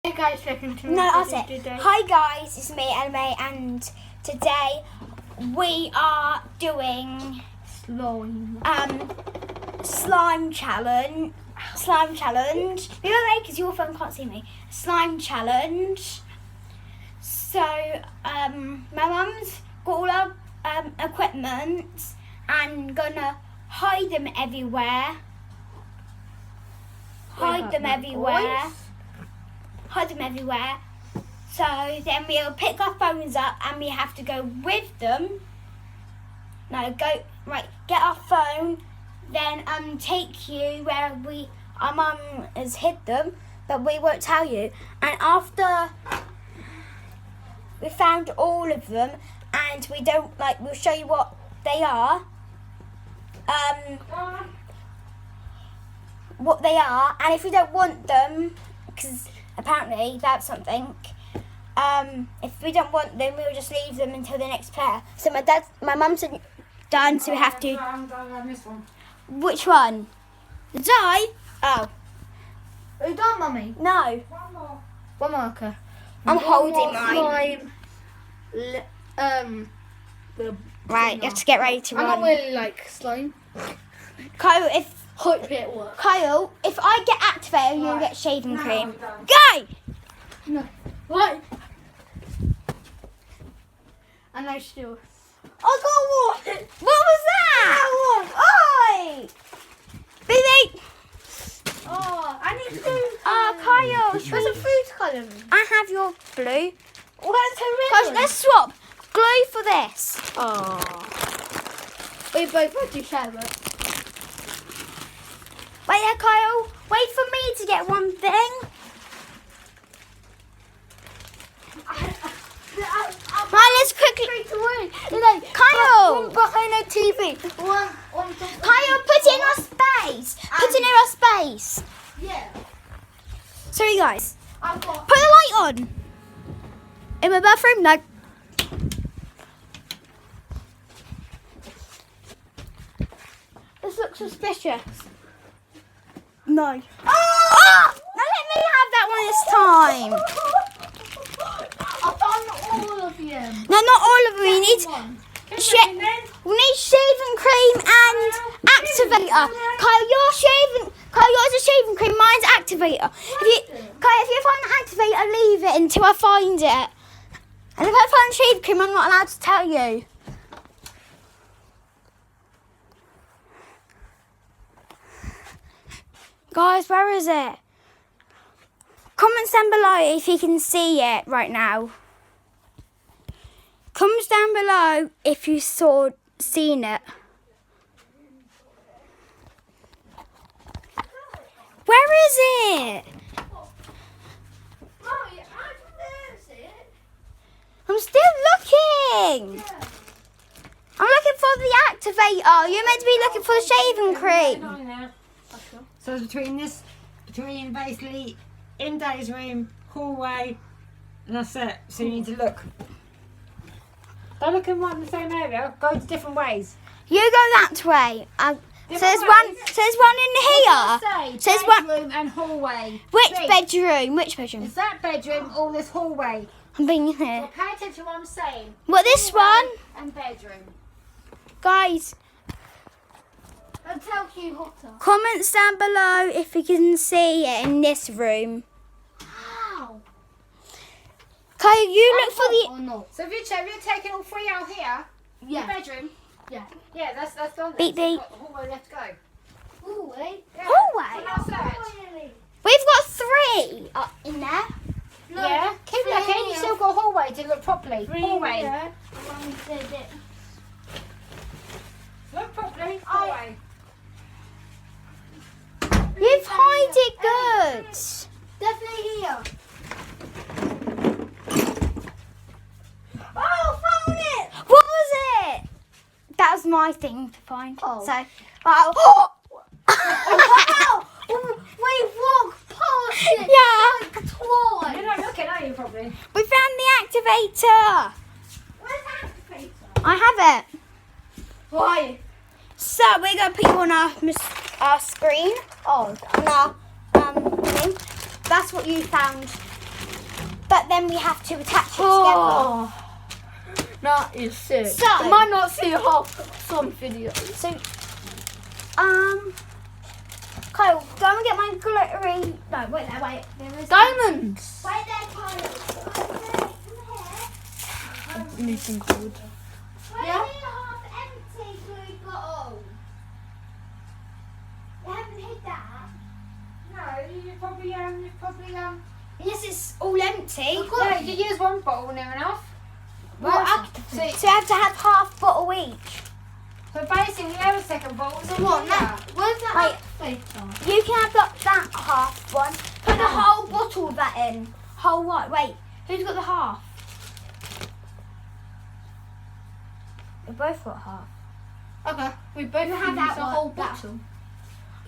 Hey guys, welcome to No, my that's video it. today. Hi guys, it's me, Elme, and today we are doing slime challenge. Slime challenge. Be away because your phone can't see me. Slime challenge. So, my mum's got all our equipment and gonna hide them everywhere. Hide them everywhere. So then we'll pick our phones up and we have to go with them. Get our phone, then take you where our mum has hid them, but we won't tell you. And after we found all of them and we'll show you what they are. And if we don't want them, because apparently that's something. If we don't want them, we'll just leave them until the next pair. So my mum's done, so we have to. Which one? The die? Oh. Are you done, Mummy? No. One more, okay. I'm holding mine. Right, you have to get ready to I don't run. really like slime. Kyle, if Hope it works. I get activated, you'll get shaving cream. Go! No. What? And I still. I got one! What was that? Oi! Baby! Oh, I need food. Kyle, Where's the food colour? I have your blue. Where's the Guys, red let's swap. Glue for this. Oh. We both want to share it. Wait there, Kyle. Wait for me to get one thing. Right, let's quickly. Kyle! Behind the TV. Kyle, put it in our space. Put it in our space. Yeah. Sorry, guys. I've got. Put the light on. In my bathroom? No. This looks suspicious. No. Oh! Now let me have that one this time. I found all of them. No, not all of them. We need shaving cream and activator. Kyle, yours is shaving cream. Mine's activator. If you find the activator, leave it until I find it. And if I find shaving cream, I'm not allowed to tell you. Guys, where is it? Comments down below if you can see it right now. Comments down below if you seen it. Where is it? I'm still looking. I'm looking for the activator. You're meant to be looking for the shaving cream. So between basically in Daddy's room, hallway, and that's it. So you need to look. Don't look in one in the same area. Go to different ways. You go that way. So there's one in here. So there's one. Bedroom and hallway. Which See, bedroom? Which bedroom? is that bedroom or this hallway? I'm being So here. pay attention to what I'm saying. What, this one? And bedroom. Guys, I'll tell you hotter. comments down below if you can see it in this room. How? Kyle, you look for the. Or not? So if you're taking all three out here, Yeah. the bedroom. Yeah. Yeah, that's done. Beep, So you've beep. got the hallway left to go. Ooh, eh? Yeah. Hallway? So now search. We've got 3 in there. No, Yeah, keep three looking. You here. still got hallway to look properly. Three Hallway. here. One did it. Look properly. Hallway. You've hide it good. Definitely here. Oh, found it! What was it? That was my thing to find. Oh. So, oh. Wow! We walked past it. Yeah. Like twice. You're not looking, are you, probably? We found the activator. Where's the activator? I have it. Why? So we're gonna put you on our screen. Oh, On our thing. That's what you found then we have to attach it together. Oh, that is sick. So- you might not see half some videos. So, Kyle, go and get my glittery. No, wait there, wait. There is Diamonds. Wait there, Kyle. Come here. Missing code. Where's Yeah? the half empty glue bottle? You haven't hid that. No, you probably Yes, it's all empty. Yeah, you use one bottle near enough. Well, So, so you have to have half bottle each. so basically, you have a second bottle. So What? yeah. Where's that Wait. later? You can have that half one. Put the whole bottle of that in. Whole what? Wait, who's got the half? We both got half. Okay, we both You have have that the one, whole that- bottle.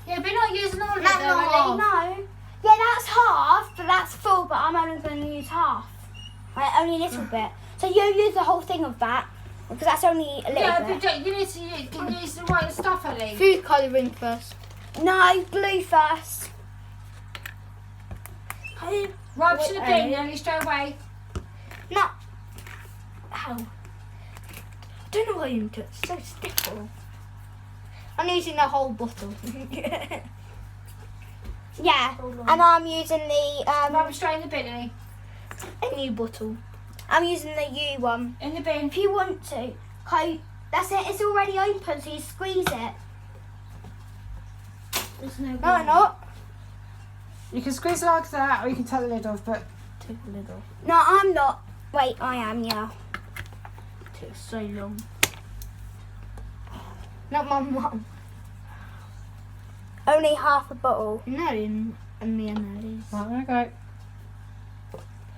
Yeah, but you're not using all of it That's though, not Ellie. half. No. Yeah, that's half, but that's full. But I'm only going to use half. Right, only a little bit. So you use the whole thing of that because that's only a little Yeah, bit. but you need to use the right stuff, Ellie. Food colouring first. No, glue first. Rub to the Wait, bin, Ellie, straight away. No. How? I don't know why you do it. It's so stiff. I'm using the whole bottle. Yeah, and I'm using the Rub it straight in the bin, Ellie. Any bottle. I'm using the U one. In the bin. If you want to, that's it. It's already open, so you squeeze it. There's no. No, not. You can squeeze it like that, or you can take the lid off, but Take the lid off. No, I'm not. Wait, I am. Yeah. Takes so long. Not my mum. Only half a bottle. No, in me and Ellie's. right, there we go.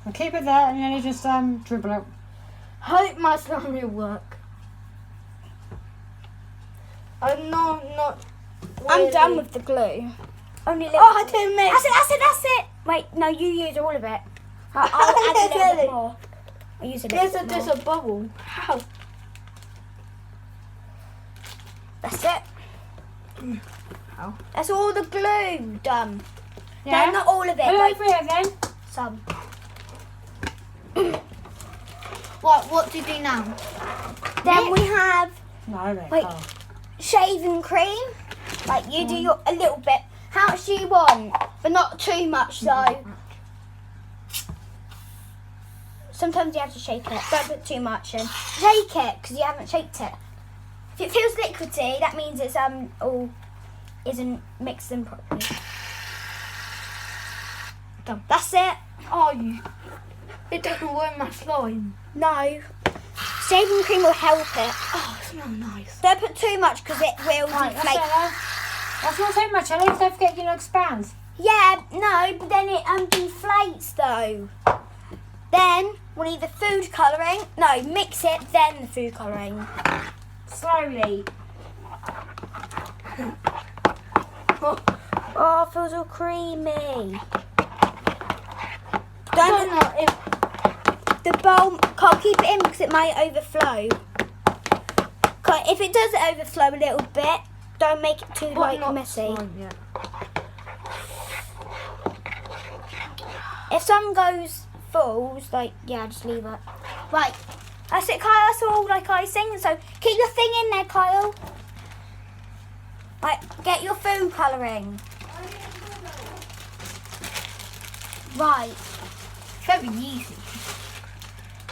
I'll keep it there, and then you just dribble out. Hope my slime will work. I'm not. I'm done with the glue. Only little. Oh, I didn't mix. That's it. Wait, no, you use all of it. I'll add a little Really? bit more. I'll use a little There's bit just more. a bubble. How? That's it. How? That's all the glue done. Yeah. No, not all of it. Put it Like over here then. some. What do you do now? Then we have No, mate. Wait. shaving cream. Like you do a little bit. How much do you want? But not too much though. Sometimes you have to shake it. Don't put too much in. Shake it because you haven't shaked it. If it feels liquidy, that means it's all isn't mixed in properly. Done. That's it. Oh, it doesn't ruin my slime. No. Shaving cream will help it. Oh, it smells nice. Don't put too much because it will Right, that's deflate. it, love. That's not so much, Ellie. Don't forget you know expands. Yeah, no, but then it deflates though. Then we need the food colouring. No, mix it, then the food colouring. Slowly. Oh, it feels all creamy. I Don't don't know if the bowl. Can't keep it in because it might overflow. If it does overflow a little bit, don't make it too not messy. slime yet. If some goes falls, yeah, just leave it. Right, that's it, Kyle. That's all icing. So keep your thing in there, Kyle. Right, get your food colouring. Right. Very easy.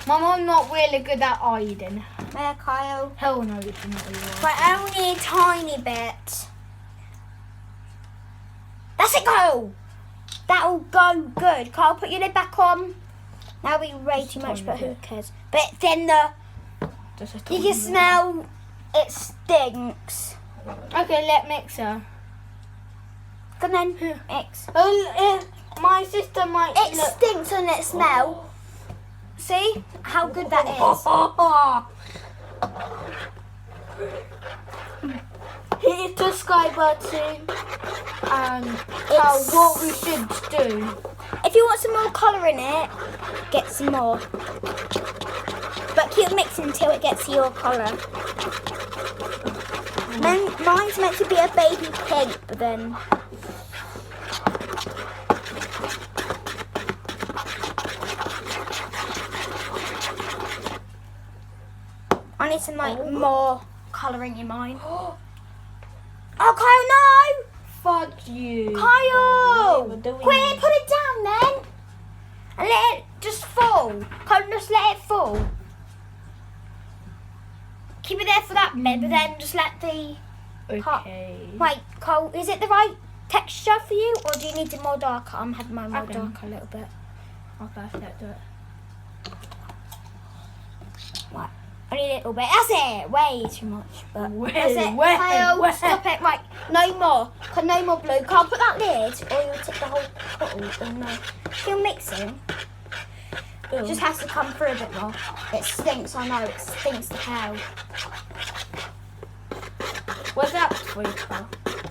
My mum's not really good at hiding. There, Kyle. Hell no, it's not really. Right, only a tiny bit. That's it, Kyle. That'll go good. Kyle, put your lid back on. Now we way too much, but who cares? But then Just a you tiny can bit. smell it stinks. Okay, let mixer. And then mix. My sister might. It stinks and it smells. See how good that is. Hit the sky button and tell It's- what we should do. If you want some more colour in it, get some more. But keep mixing until it gets your colour. Mine's meant to be a baby pink, but then... need some more colouring in mine. Oh, Kyle, no! Fuck you. Kyle! What are we Quick, doing? put it down then. And let it just fall. Kyle, just let it fall. Keep it there for that bit, but then just let the... Okay. Wait, Kyle, is it the right texture for you, or do you need it more darker? I'm having mine more Okay. darker a little bit. Okay, let's do it. Right, only a little bit. That's it. Way too much, but that's it. Way, Kyle, way. stop it. Right, no more. No more blue. Can't put that lid, or you'll take the whole bottle. Oh no. Still mixing. It just has to come through a bit more. It stinks. I know. It stinks to hell. What's that for you, Carl?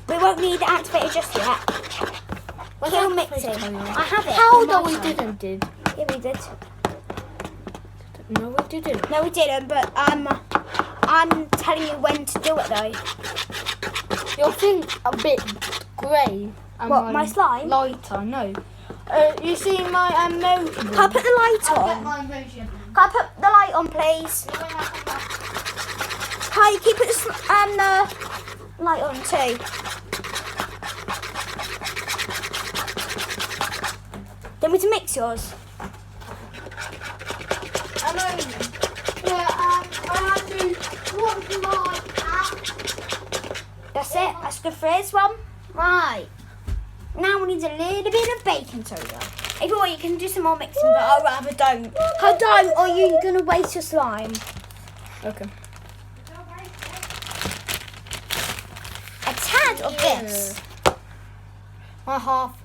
We won't need it activated just yet. We're still that mixing. for you? I have it. How on my no, we side. did. Yeah, we did. No, we didn't. No, we didn't. But I'm telling you when to do it though. Your thing's a bit grey. And What, my slime? Lighter, no. You see my motion? Can I put the light on? my motion. Can I put the light on, please? Can you keep it the light on too? Do you want me to mix yours? I know. Yeah, I have to watch my app. That's it. That's good for this one. Right. Now we need a little bit of baking soda. If you want, you can do some more mixing, but I'd rather don't. I don't, or you're going to waste your slime. Okay. A tad of this. My half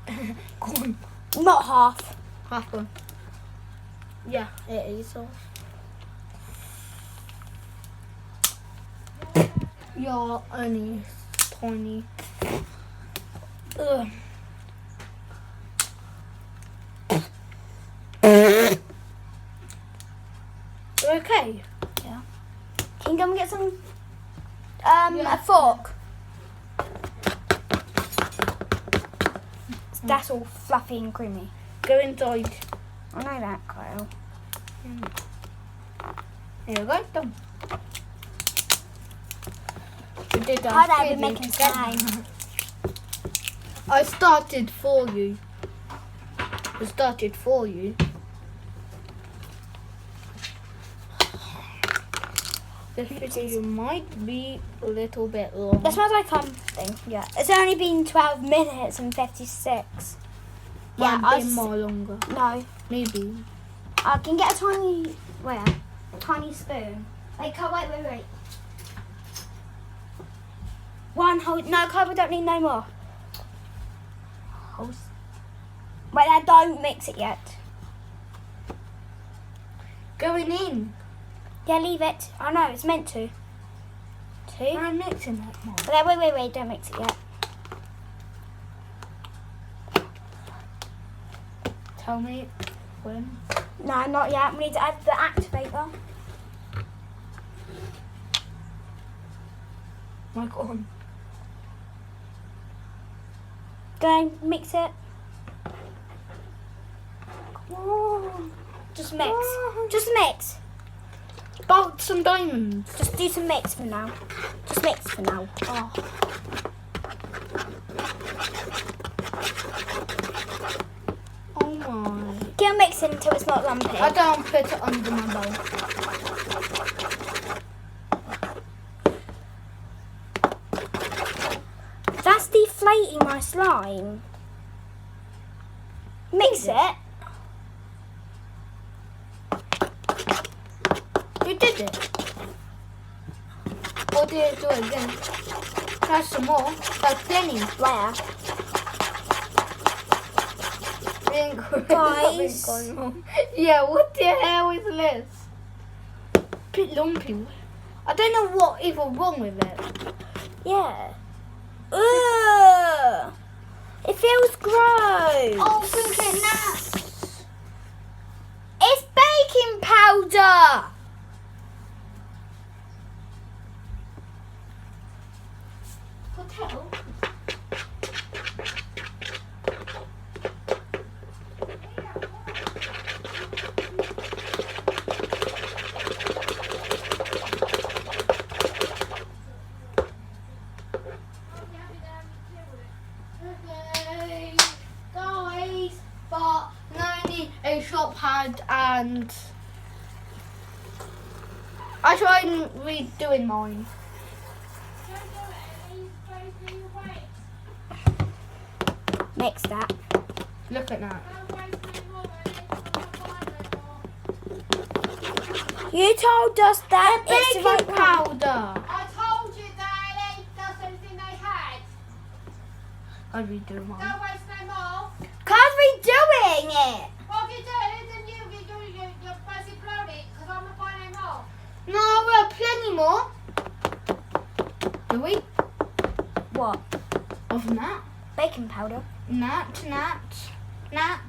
gone. Not half. Half gone. Yeah, it is off. You're only tiny. Ugh. Okay. Yeah. Can you go and get some, a fork? That's all fluffy and creamy. Go inside. I know that, Kyle. Here we go. Done. We did that. Hard I've been making slime. I started for you. I started for you. This video might be a little bit long. That smells like something. Yeah. It's only been 12 minutes and 56. Yeah, Might I be more longer. No. Maybe. I can get a tiny, tiny spoon. Wait, wait. One whole, no, Kyle, we don't need no more. Wait, I don't mix it yet. Going in. Yeah, leave it. I know, it's meant to. I'm mixing that more. Wait, don't mix it yet. Tell me when. No, not yet. We need to add the activator. My God. Go and mix it. Just mix. Just mix. About some diamonds. Just do some mix for now. Just mix for now. Oh. Oh my. Keep on mixing until it's not lumpy. I don't put it under my bowl. That's deflating my slime. Mix it. You did it. Or did you do it again? That's some more. That's plenty. Where? Guys. Yeah, what the hell is this? Bit lumpy. I don't know what even wrong with it. Yeah. Ugh. It feels gross. Oh, thinking that. It's baking powder. Hotel. Photoshop pad and I tried redoing mine. Mix that. Look at that. You told us that it's the right Baking one. powder. I told you that that's everything they had. I redo mine. Don't waste no more. Cause we're doing it. What if you do, then you're basically blown it because I'm not buying no more. No, we have plenty more. Do we? What? Of that. Baking powder. Nat.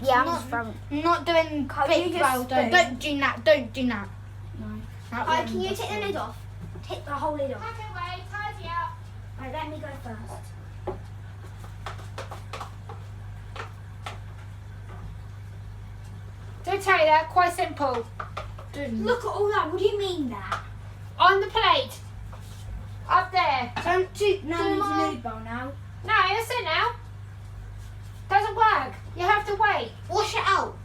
Yeah, not, I'm from. not doing Can't baking you just powder. spoon? Don't do that. Don't do that. No. That Alright, one can you does take the it. lid off? Take the whole lid off. Pack it away, tidy up. Right, let me go first. Do tell you that, quite simple. Look at all that. What do you mean that? On the plate. Up there. Don't do No, do it's a more. nude bowl now. No, that's it now. Doesn't work. You have to wait. Wash it out.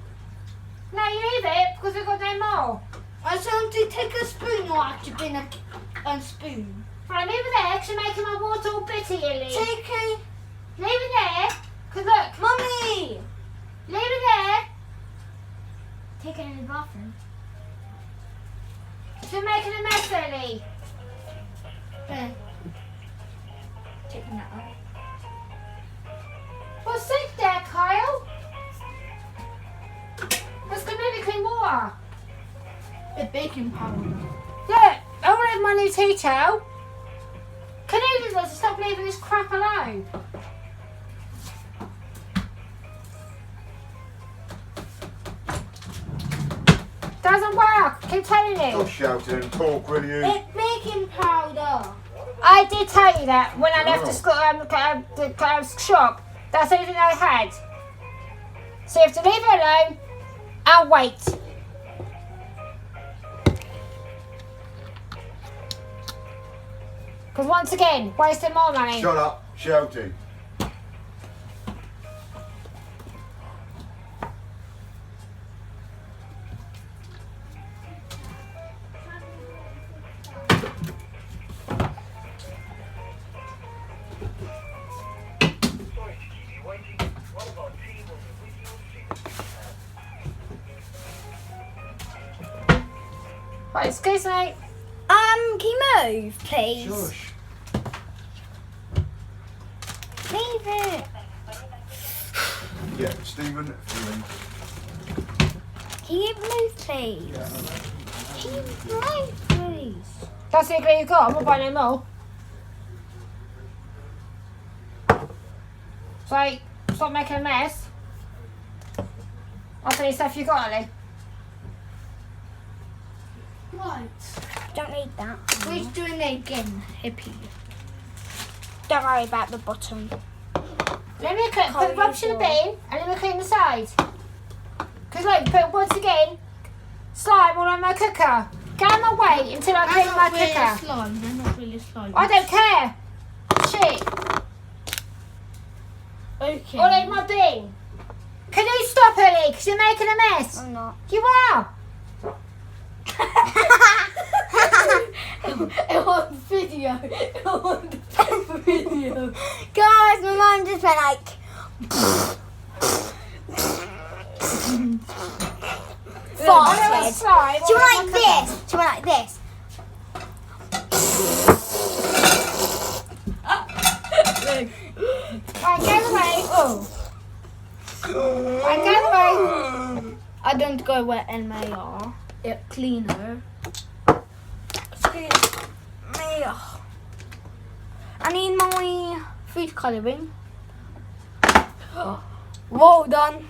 No, you leave it because we've got no more. I just want to take a spoon or have to bring a spoon. Right, leave it there because you're making my water all bitter, Lily. Take a... Leave it there. Because look, Mummy! leave it there. Take it in the bathroom. You're making a mess, Lily. There. Taking that out. Well, sit there, Kyle. That's going to be clean water. The baking powder. Look, I want to have my new tea towel. Can you just stop leaving this crap alone? Doesn't work. Keep telling Stop you. shouting and talk, will you? It's baking powder. I did tell you that when I left Oh. the shop. That's everything I had. So you have to leave it alone and wait. Because once again, wasting more money. Shut up, shouting. Right, excuse me. Can you move, please? Shush. Leave it. Yeah, Stephen, feeling. Can you move, please? Can you move, please? That's the glue you got. I'm not buying no more. So, stop making a mess. I'll tell you stuff you got, Ellie. Right. Don't need that. We're doing it again, hippie. Don't worry about the bottom. Let me put Can't rubbish in the use bin and let me clean the sides. Because look, put once again slime all on my cooker. Get out of my way until I clean my cooker. Slime. They're not really slime. I don't care. Shit. Okay. All in my bin. Can you stop, Ellie? Because you're making a mess. I'm not. You are. It on video. It on video. Guys, my mum just went like. I don't want farted. slime She all went on like my cooker. this. She went like this. Right, get away. Oh. Right, get away. I don't go where Elma are. It's cleaner. Excuse me. I need my food colouring. Well done.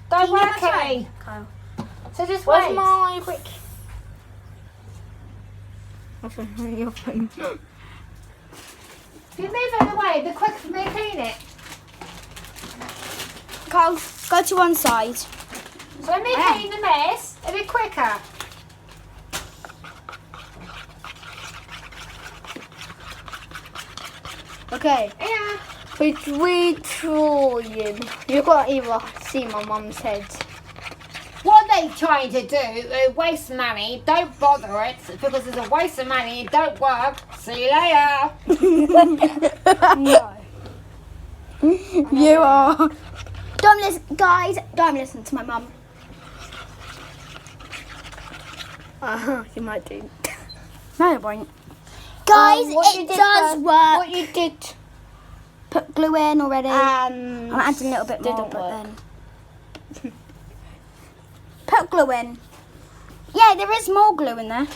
Don't Can you work, have a tray, Ellie. Kyle? So just Where's wait. my quick? Your phone. If you move it out of the way, the quicker for me to clean it. Kyle, go to one side. So let me clean the mess a bit quicker. Okay. Yeah. It's retrying. You can't even see my mum's head. What are they trying to do? Waste money. Don't bother it because it's a waste of money. It don't work. See you later. No. You are. Don't listen, guys. Don't listen to my mum. You might do. No, it won't. Guys, what you it did does first- work. What you did. Put glue in already. And I'm adding a little bit more, didn't but work. then. Put glue in. Yeah, there is more glue in there.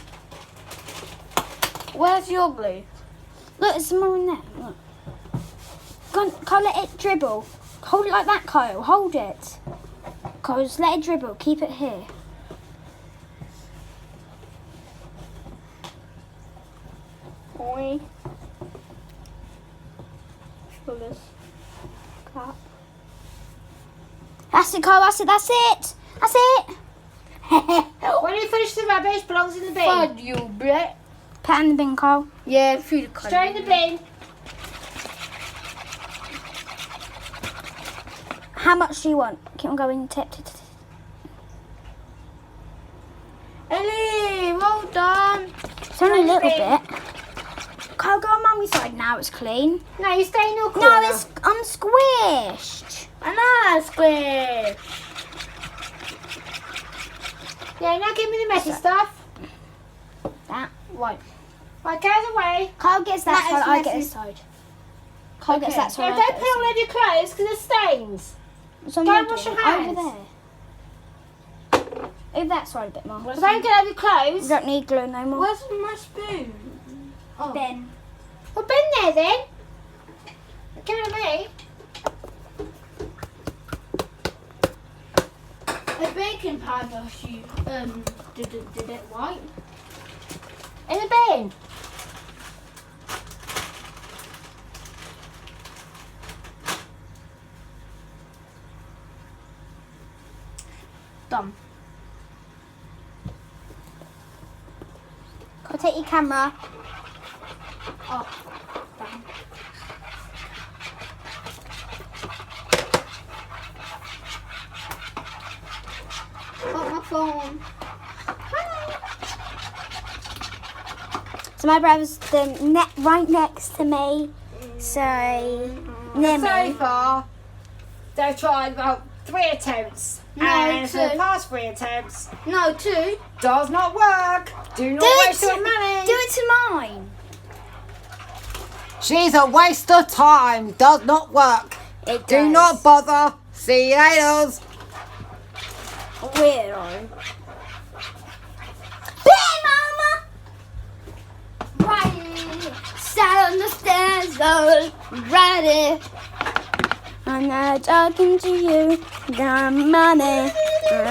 Where's your glue? Look, there's some more in there. Look. Go on, Kyle, let it dribble. Hold it like that, Kyle. Hold it. Kyle, just let it dribble. Keep it here. Oi. For this cap. That's it, Kyle. That's it. That's it. That's it. When you finish the rubbish, belongs in the bin. Fud you, Brett. Put it in the bin, Kyle. Yeah, food colour. Straight in the bin. How much do you want? Keep on going. Tip, tip, tip. Ellie, well done. It's only a little Tip. bit. Kyle, go on mummy's side now. It's clean. No, you stay in your corner. No, it's unsquished. And that's square. Yeah, now give me the messy stuff. That. Right. Right, go away. Kyle gets that, That is side. I get messy. this side. Kyle gets Okay. that side. Yeah, I don't get put this all over your clothes because there's stains. side. It's on Go my and wash door, your hands. Over there. Over that side a bit more. So don't get over your You clothes. don't need glue no more. Where's my spoon? Oh. Bin. Well, bin there then. Give it to me. A baking powder you did it right. In the bin. Done. Kyle, take your camera. Oh, done. Got my phone. So my brother's right next to me. So near So me. far, they've tried about 3 attempts. No, and for the 2. past 3 attempts, No, 2. does not work. Do not Do it waste your to, money. do it to mine. She's a waste of time. Does not work. It Do not bother. See you later. Weirdo. Bit, Mama. Right. Sat on the stairs, all ready. I'm not talking to you. The money. You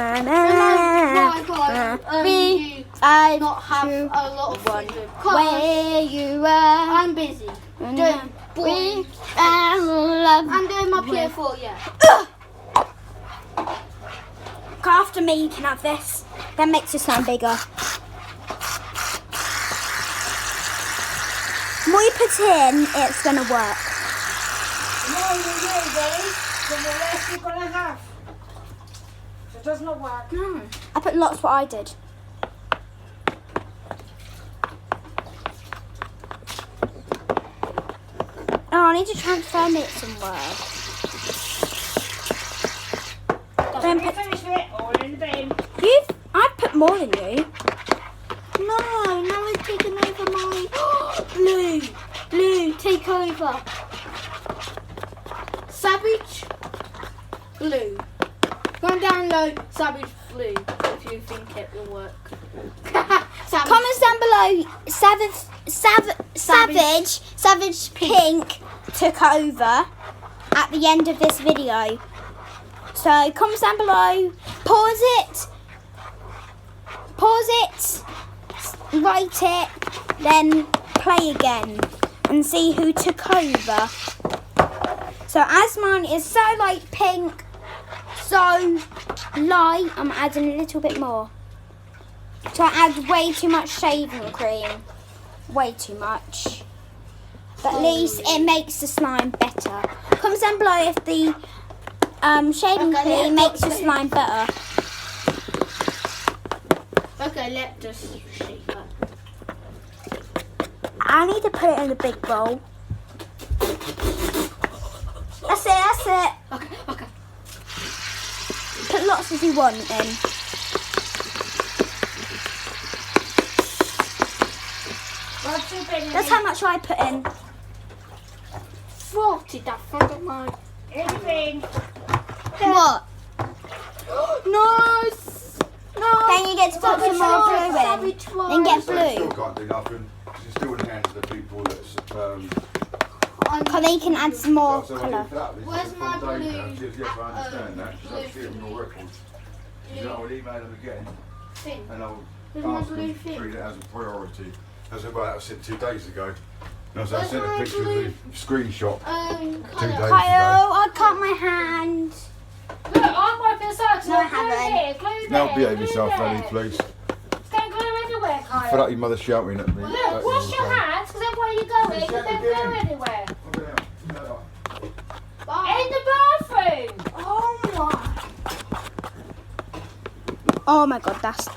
I not have a lot of one. food. Where you are. I'm busy. Doing boring. I'm doing my PS4, yeah. After me, you can have this. That makes it sound bigger. The more you put in, it's gonna work. The more you use these, the less you're going to have. So it does not work. I put lots what I did. Oh, I need to transfer it somewhere. Then When you put, finish it, all in the bin. I've put more than you. No, now it's taken over my Blue. Blue, take over. Savage Blue. Go and download Savage Blue if you think it will work. Savage. Comments down below. Savage Pink took over at the end of this video. So comments down below. Pause it, write it, then play again and see who took over. So as mine is so light pink, so light, I'm adding a little bit more. So I add way too much shaving cream. Way too much. But at least it makes the slime better. Comment down below if the shaving cream makes the slime better. Okay, let's just shake that. I need to put it in the big bowl. That's it. Okay. Put lots as you want in. That's how much I put in. 40, that front of mine. Anything. What? Nice! No! Then you get to put some more blue in. Then get So you blue. still can't do nothing because you're still in the hands of the people that's. Because then you can add some more colour. Where's my blue? Yes, I understand that. She's like, see it on your records. You know, I'll email them again Thing. and I'll Where's my ask blue them to thing? treat it as a priority. As about I said 2 days ago. And I Where's sent a my picture of blue? the screenshot 2 Colour. days Kyle, I cut my hand. Look, I'm wiping the sides. No, I haven't. Glue there. Now behave glue yourself, there. Ellie, please. Don't glue everywhere, Kyle. Fed up your mother shouting at me. Look, wash your hands, because then where you going, Check because then again. glue everywhere. Bye. In the bathroom. Oh my. Oh my god, that's...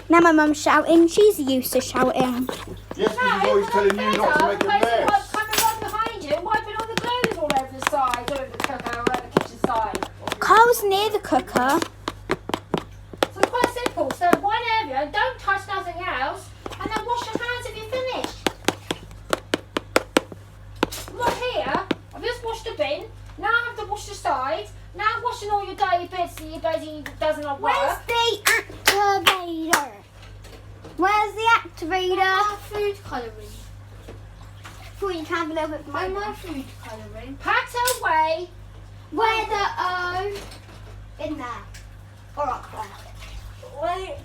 Now my mum's shouting. She's used to shouting. Yes, because he's always telling you not to make a mess. Coming right behind you, wiping all the glue all over the side, over the cooker, over the kitchen side. Kyle's near the cooker. So it's quite simple. So one area, don't touch nothing else, and then wash your hands if you're finished. Look here, I've just washed the bin. Now I have to wash the sides. Now I'm washing all your dirty bits that you basically does not work. Where's the activator? Where's the activator? My food colouring. Thought you can have a little bit Where's more. my food colouring? Pat away. Where the O? In there. Or up there. Wait.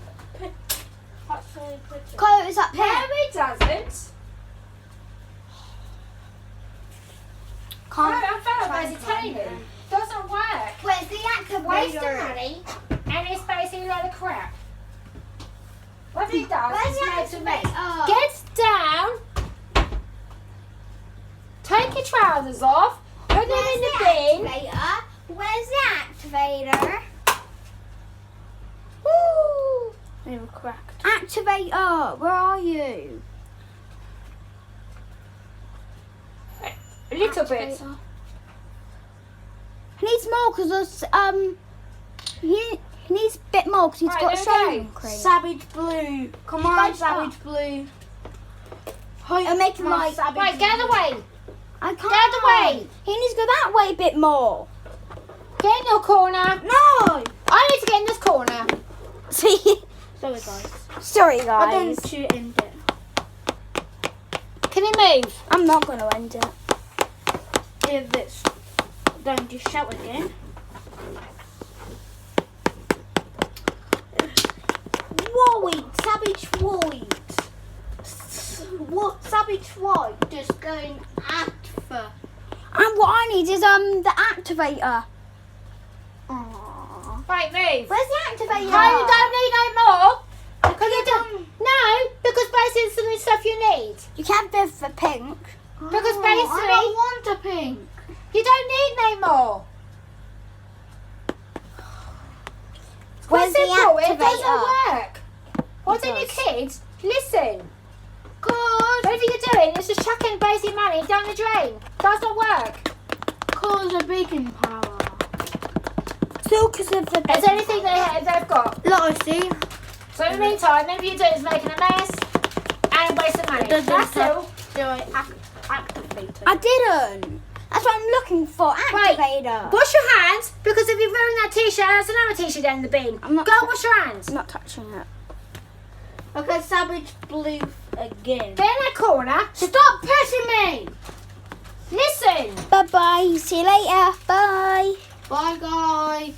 Actually, put it. Kyle is up No, here. it doesn't. No, I'm Try basically and telling find you. Doesn't work. Where's the Waste of activator? money, and it's basically a load of crap. What it does Where's is the makes a mess. activator? Get down, take your trousers off, put them in the bin. Activator? Where's the activator? Woo! They were cracked. Activator, where are you? A little bit. He needs more because he needs a bit more because he's Right, got okay. shaving cream. Savage blue. Come on, Like savage blue. And make him like Right, get away. I can't. Get out the way. He needs to go that way a bit more. Get in your corner. No! I need to get in this corner. See, Sorry, guys. sorry I guys. don't shoot in it. Can you move? I'm not going to end it. If this. Don't just shout again. White, savage white. What savage white? Just going after. And what I need is the activator. Aww. Right, move. Where's the activator? No, you don't need no more. Because you don't. No, because basically it's the stuff you need. You can't bid for pink. Because I basically don't want a pink. you don't need no more. It's quite Where's the simple. It activator? doesn't work. Why don't you does. kids listen? Cause, Whatever you're doing is just chucking basic money down the drain. Does not work. cause a baking power. Still because of the It's anything they've got. Look, I see. So in the meantime, whatever you're doing is making a mess and wasting money. Doesn't That's have- all. Do I activate it? I didn't. That's what I'm looking for. Activator. Wash your hands, because if you ruin that t-shirt, there's another t-shirt down in the bin. I'm not Go tou- wash your hands. I'm not touching it. Okay, savage blue again. Get in that corner. Stop pushing me! Listen. Bye bye. See you later. Bye. Bye, guys.